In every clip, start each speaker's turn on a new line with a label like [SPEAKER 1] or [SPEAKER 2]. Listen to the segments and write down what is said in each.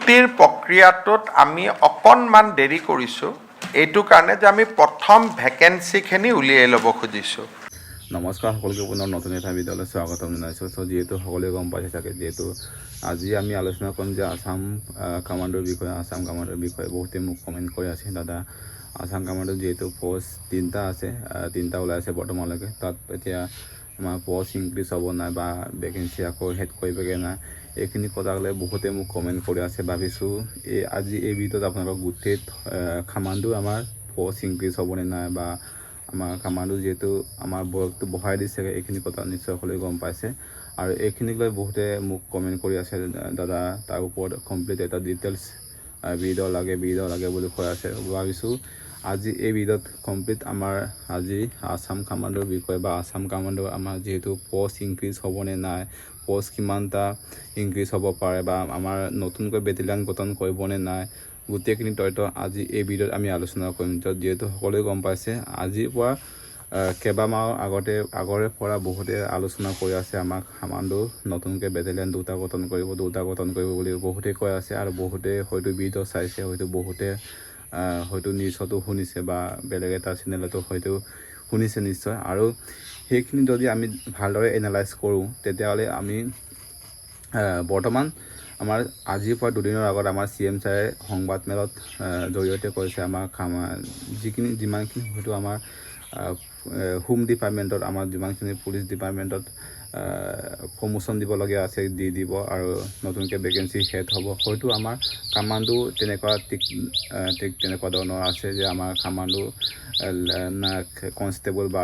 [SPEAKER 1] নিযুক্তিৰ প্ৰক্ৰিয়াটোত আমি অকণমান দেৰি কৰিছোঁ এইটো কাৰণে যে আমি প্ৰথম ভেকেঞ্চিখিনি উলিয়াই ল'ব খুজিছোঁ।
[SPEAKER 2] নমস্কাৰ, সকলোকে পুনৰ নতুন এটা ভিডিঅ'লৈ স্বাগতম জনাইছোঁ। যিহেতু সকলোৱে গম পাইছে চাগে, যিহেতু আজি আমি আলোচনা কৰিম যে আসাম কামাণ্ডোৰ বিষয়ে বহুতে মোক কমেণ্ট কৰি আছে। দাদা, আসাম কামাণ্ডোৰ যিহেতু পষ্ট 3টা আছে, 3টা ওলাই আছে বৰ্তমানলৈকে, তাত এতিয়া আমাৰ পষ্ট ইনক্ৰিজ হ'ব নাই বা ভেকেঞ্চি আকৌ হেড কৰিবগৈ নাই, এইখিনি কথাক লৈ বহুতে মোক কমেণ্ট কৰি আছে। ভাবিছোঁ আজি এই ভিডিঅ'ত আপোনালোকক গোটেই কামাণ্ডো আমাৰ পষ্ট ইনক্ৰিজ হ'বনে নাই বা আমাৰ কামাণ্ডো যিহেতু আমাৰ বয়সটো বঢ়াই দিছে, এইখিনি কথা নিশ্চয় সকলোৱে গম পাইছে। আৰু এইখিনিক লৈ বহুতে মোক কমেণ্ট কৰি আছে, দাদা তাৰ ওপৰত কমপ্লিট এটা ডিটেইলছ ভিডিঅ' লাগে বুলি কৈ আছে। ভাবিছোঁ আজি এই ভিডিঅ'ত কমপ্লিট আমাৰ আজি আসাম কামাণ্ডোৰ বিষয়ে বা আসাম কামাণ্ডোৰ আমাৰ যিহেতু পষ্ট ইনক্ৰিজ হ'বনে নাই, পষ্ট কিমানটা ইনক্ৰিজ হ'ব পাৰে বা আমাৰ নতুনকৈ বেটেলিয়ান গঠন কৰিবনে নাই, গোটেইখিনি তথ্য আজি এই ভিডিঅ'ত আমি আলোচনা কৰিম। যিহেতু সকলোৱে গম পাইছে, আজিৰ পৰা কেইবামাহৰ আগৰে পৰা বহুতে আলোচনা কৰি আছে, আমাক কামাণ্ডো নতুনকৈ বেটেলিয়ান দুটা গঠন কৰিব বুলি বহুতে কৈ আছে। আৰু বহুতে হয়তো ভিডিঅ' চাইছে, হয়তো বহুতে হয়তো নিউজতো শুনিছে বা বেলেগ এটা চেনেলতো হয়তো শুনিছে নিশ্চয়। আৰু সেইখিনি যদি আমি ভালদৰে এনালাইজ কৰোঁ, তেতিয়াহ'লে আমি বৰ্তমান আমাৰ আজিৰ পৰা দুদিনৰ আগত আমাৰ CM ছাৰে সংবাদমেলত জৰিয়তে কৈছে, আমাৰ যিমানখিনি হয়তো আমাৰ হোম ডিপাৰ্টমেণ্টত, আমাৰ যিমানখিনি পুলিচ ডিপাৰ্টমেণ্টত প্ৰমোশ্যন দিবলগীয়া আছে দিব, আৰু নতুনকৈ ভেকেঞ্চি হেড হ'ব। হয়তো আমাৰ কামাণ্ডো তেনেকুৱা ধৰণৰ আছে যে আমাৰ কামাণ্ডো কনষ্টেবল বা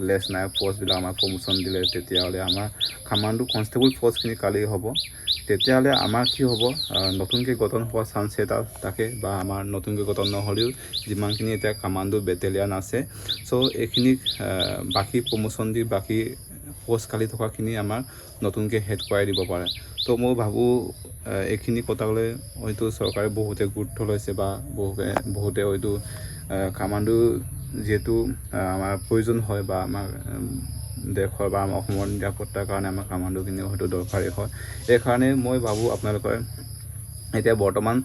[SPEAKER 2] লেছ নায়ক পষ্টবিলাক আমাৰ প্ৰমোশ্যন দিলে, তেতিয়াহ'লে আমাৰ কামাণ্ডো কনষ্টেবল পষ্টখিনি কালি হ'ব। তেতিয়াহ'লে আমাৰ কি হ'ব, নতুনকৈ গঠন হোৱাৰ চান্স এটা থাকে বা আমাৰ নতুনকৈ গঠন নহ'লেও যিমানখিনি এতিয়া কামাণ্ডো বেটেলিয়ান আছে, চ' এইখিনিক বাকী প্ৰমোশ্যন দি বাকী পষ্ট খালি থকাখিনি আমাৰ নতুনকৈ হেড কৰাই দিব পাৰে। তো মই ভাবোঁ এইখিনি কথালৈ হয়তো চৰকাৰে বহুতে গুৰুত্ব লৈছে বা বহুতে হয়তো কামাণ্ডো যিহেতু আমাৰ প্ৰয়োজন হয় বা আমাৰ দেশৰ বা আমাৰ অসমৰ নিৰাপত্তাৰ কাৰণে আমাৰ কামাণ্ডোখিনিও হয়তো দৰকাৰী হয়। এইকাৰণে মই ভাবোঁ আপোনালোকে এতিয়া বৰ্তমান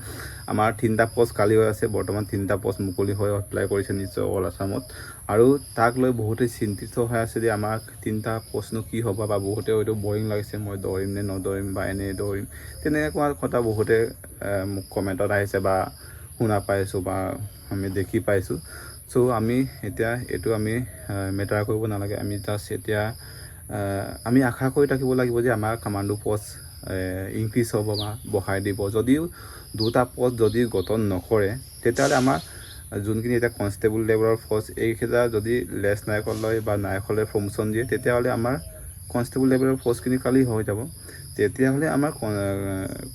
[SPEAKER 2] আমাৰ 3টা পষ্ট খালী হৈ আছে, বৰ্তমান 3টা পষ্ট মুকলি হৈ এপ্লাই কৰিছে নিশ্চয় অল আছামত। আৰু তাক লৈ বহুতে চিন্তিত হৈ আছে যে আমাৰ 3টা পষ্টনো কি হ'ব, বা বহুতে হয়তো বৰিং লাগিছে, মই দৌৰিম নে নদৌৰিম বা এনেই দৌৰিম, তেনেকুৱা কথা বহুতে মোক কমেণ্টত আহিছে বা শুনা পাইছোঁ বা আমি দেখি পাইছোঁ। চ' আমি এতিয়া এইটো আমি মেটাৰ কৰিব নালাগে, আমি জাষ্ট এতিয়া আমি আশা কৰি থাকিব লাগিব যে আমাৰ কামাণ্ডো পষ্ট ইনক্ৰিজ হ'ব বা বঢ়াই দিব। যদিও 2টা পষ্ট যদি গঠন নকৰে, তেতিয়াহ'লে আমাৰ যোনখিনি এতিয়া কনষ্টেবল লেভেলৰ পষ্ট, এইকেইটা যদি লেছ নায়কলৈ বা নায়কলৈ প্ৰমোশ্যন দিয়ে, তেতিয়াহ'লে আমাৰ কনষ্টেবল লেভেলৰ পষ্টখিনি খালী হৈ যাব। তেতিয়াহ'লে আমাৰ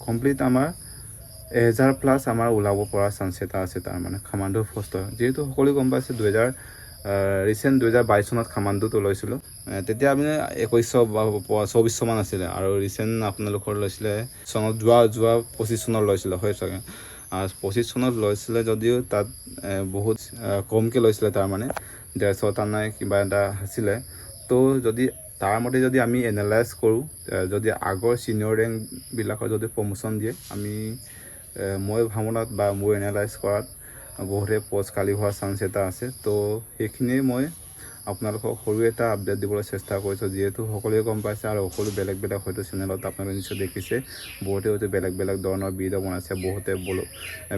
[SPEAKER 2] কমপ্লিট আমাৰ 1000+ আমাৰ ওলাব পৰা চান্স এটা আছে, তাৰমানে কামাণ্ডো পষ্টৰ। যিহেতু সকলোৱে গম পাইছে, 2022 চনত কামাণ্ডোটো লৈছিলোঁ, তেতিয়া আপুনি 2124 মান আছিলে, আৰু ৰিচেণ্ট আপোনালোকৰ লৈছিলে চনত যোৱা 25 চনত লৈছিলে হয় চাগে। 25 চনত লৈছিলে যদিও তাত বহুত কমকৈ লৈছিলে, তাৰমানে 150টা নাই কিবা এটা আছিলে। তো যদি তাৰ মতে যদি আমি এনালাইজ কৰোঁ, যদি আগৰ ছিনিয়ৰ ৰেংকবিলাকৰ যদি প্ৰমোশ্যন দিয়ে, মই ভাৱনাত বা মোৰ এনালাইজ কৰাত বহুতে পষ্ট খালী হোৱাৰ চান্স এটা আছে। তো সেইখিনিয়ে মই আপোনালোকক সৰু এটা আপডেট দিবলৈ চেষ্টা কৰিছোঁ। যিহেতু সকলোৱে গম পাইছে আৰু সকলো বেলেগ হয়তো চেনেলত আপোনালোকে নিশ্চয় দেখিছে, বহুতে হয়তো বেলেগ ধৰণৰ ভিডিঅ' বনাইছে, বহুতে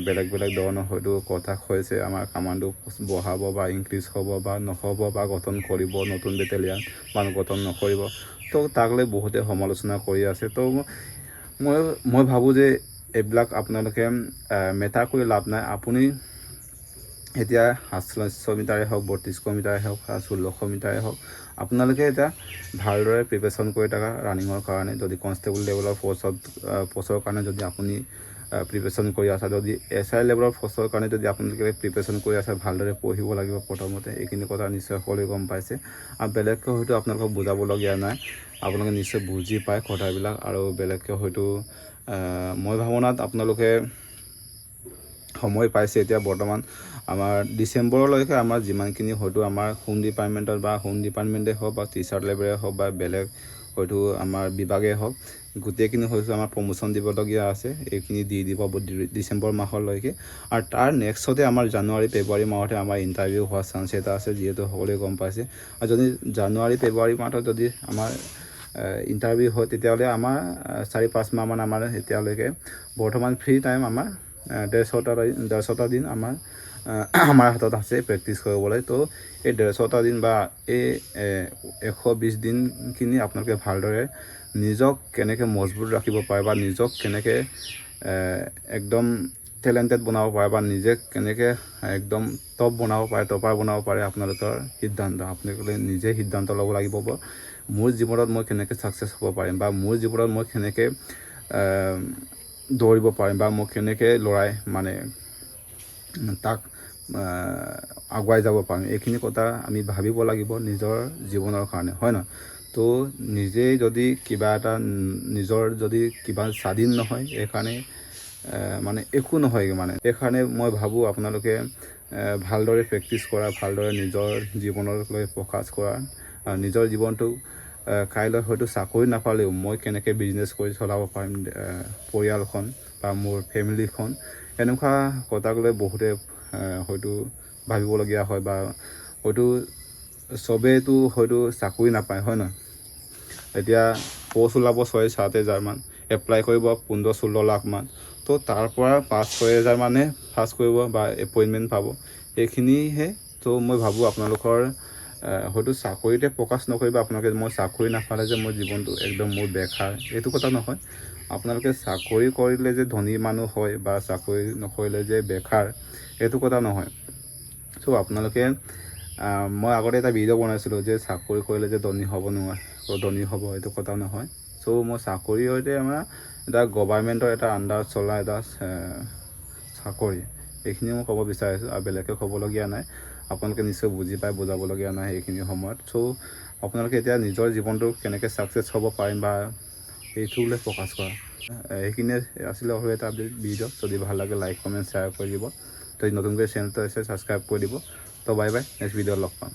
[SPEAKER 2] বেলেগ ধৰণৰ হয়তো কথা কৈছে, আমাৰ কামাণ্ডো বঢ়াব বা ইনক্ৰিজ হ'ব বা নহ'ব বা গঠন কৰিব নতুন বেটেলিয়ান বা গঠন নকৰিব। তো তাক লৈ বহুতে সমালোচনা কৰি আছে। তো মই ভাবোঁ যে এইবিলাক আপোনালোকে মেটাৰ কৰি লাভ নাই। আপুনি এতিয়া 800 মিটাৰে হওক, 3200 মিটাৰে হওক, 1600 মিটাৰে হওক, আপোনালোকে এতিয়া ভালদৰে প্ৰিপেৰেশ্যন কৰি থকা ৰানিঙৰ কাৰণে। যদি কনষ্টেবল লেভেলৰ পষ্টৰ কাৰণে যদি আপুনি প্ৰিপেৰেশ্যন কৰি আছে, যদি SI লেভেলৰ পষ্টৰ কাৰণে যদি আপোনালোকে প্ৰিপেৰেশ্যন কৰি আছে, ভালদৰে পঢ়িব লাগিব প্ৰথমতে। এইখিনি কথা নিশ্চয় সকলোৱে গম পাইছে, আৰু বেলেগকৈ হয়তো আপোনালোকক বুজাবলগীয়া নাই, আপোনালোকে নিশ্চয় বুজি পায় কথাবিলাক। আৰু বেলেগকৈ হয়তো মই ভাৱনাত আপোনালোকে সময় পাইছে এতিয়া বৰ্তমান আমাৰ ডিচেম্বৰলৈকে আমাৰ যিমানখিনি হয়তো আমাৰ হোম ডিপাৰ্টমেণ্টত বা হোম ডিপাৰ্টমেণ্টেই হওক বা টিচাৰ লেভেলেই হওক বা বেলেগ হয়তো আমাৰ বিভাগেই হওক, গোটেইখিনি হৈছে আমাৰ প্ৰমোশ্যন দিবলগীয়া আছে এইখিনি দি দিব ডিচেম্বৰ মাহলৈকে আৰু তাৰ নেক্সটতে আমাৰ জানুৱাৰী ফেব্ৰুৱাৰী মাহতে আমাৰ ইণ্টাৰভিউ হোৱাৰ চান্স এটা আছে যিহেতু সকলোৱে গম পাইছে আৰু যদি জানুৱাৰী ফেব্ৰুৱাৰী মাহত যদি আমাৰ ইণ্টাৰভিউ হয় তেতিয়াহ'লে আমাৰ 4-5 মাহমান আমাৰ এতিয়ালৈকে বৰ্তমান ফ্ৰী টাইম আমাৰ 150টা দিন আমাৰ হাতত আছে প্ৰেক্টিছ কৰিবলৈ তো এই 150টা দিন বা এই 120 দিনখিনি আপোনালোকে ভালদৰে নিজক কেনেকৈ মজবুত ৰাখিব পাৰে বা নিজক কেনেকৈ একদম টেলেণ্টেড বনাব পাৰে বা নিজে কেনেকৈ একদম টপ বনাব পাৰে টপাৰ বনাব পাৰে আপোনালোকৰ সিদ্ধান্ত আপোনালোকে নিজে সিদ্ধান্ত ল'ব লাগিব মোৰ জীৱনত মই কেনেকৈ ছাকচেছ হ'ব পাৰিম বা মোৰ জীৱনত মই কেনেকৈ দৌৰিব পাৰিম বা মই কেনেকৈ লৰাই মানে তাক আগুৱাই যাব পাৰিম এইখিনি কথা আমি ভাবিব লাগিব নিজৰ জীৱনৰ কাৰণে হয় ন তো নিজেই যদি কিবা এটা নিজৰ যদি কিবা স্বাধীন নহয় এইকাৰণে মানে একো নহয় মানে এইকাৰণে মই ভাবোঁ আপোনালোকে ভালদৰে প্ৰেক্টিছ কৰা ভালদৰে নিজৰ জীৱনলৈ ফ'কাছ কৰা নিজৰ জীৱনটো কাইলৈ হয়তো চাকৰি নাপালেও মই কেনেকৈ বিজনেছ কৰি চলাব পাৰিম পৰিয়ালখন বা মোৰ ফেমিলিখন এনেকুৱা কথাক লৈ বহুতে হয়তো ভাবিবলগীয়া হয় বা হয়তো চবেইতো হয়তো চাকৰি নাপায় হয় নহয় এতিয়া প'ষ্ট ওলাব 6-7 হাজাৰমান এপ্লাই কৰিব 15-16 লাখমান তো তাৰ পৰা 5-6 হাজাৰ মানে পাছ কৰিব বা এপইণ্টমেণ্ট পাব এইখিনিহে তো মই ভাবোঁ আপোনালোকৰ হয়তো চাকৰিতে ফ'কাছ নকৰিব আপোনালোকে মই চাকৰি নাপালে যে মোৰ জীৱনটো একদম মোৰ বেকাৰ এইটো কথা নহয় আপোনালোকে চাকৰি কৰিলে যে ধনী মানুহ হয় বা চাকৰি নকৰিলে যে বেকাৰ এইটো কথা নহয় চ' আপোনালোকে মই আগতে এটা ভিডিঅ' বনাইছিলোঁ যে চাকৰি কৰিলে যে ধনী হ'ব এইটো কথা নহয় চ' মই চাকৰি সৈতে আমাৰ এটা গভাৰ্ণমেণ্টৰ এটা আণ্ডাৰত চলা এটা চাকৰি এইখিনি মই ক'ব বিচাৰিছোঁ আৰু বেলেগে ক'বলগীয়া নাই আপোনালোকে নিশ্চয় বুজি পাই বুজাবলগীয়া নাই এইখিনি সময়ত চ' আপোনালোকে এতিয়া নিজৰ জীৱনটো কেনেকৈ ছাকচেছ হ'ব পাৰিম বা এইটোলৈ ফ'কাছ কৰা এইখিনিয়ে আছিলে আৰু এটা ভিডিঅ' যদি ভাল লাগে লাইক কমেণ্ট শ্বেয়াৰ কৰি দিব তো নতুনকৈ চেনেলটো আছে ছাবস্ক্ৰাইব কৰি দিব তো বাই বাই নেক্সট ভিডিঅ'ত লগ পাম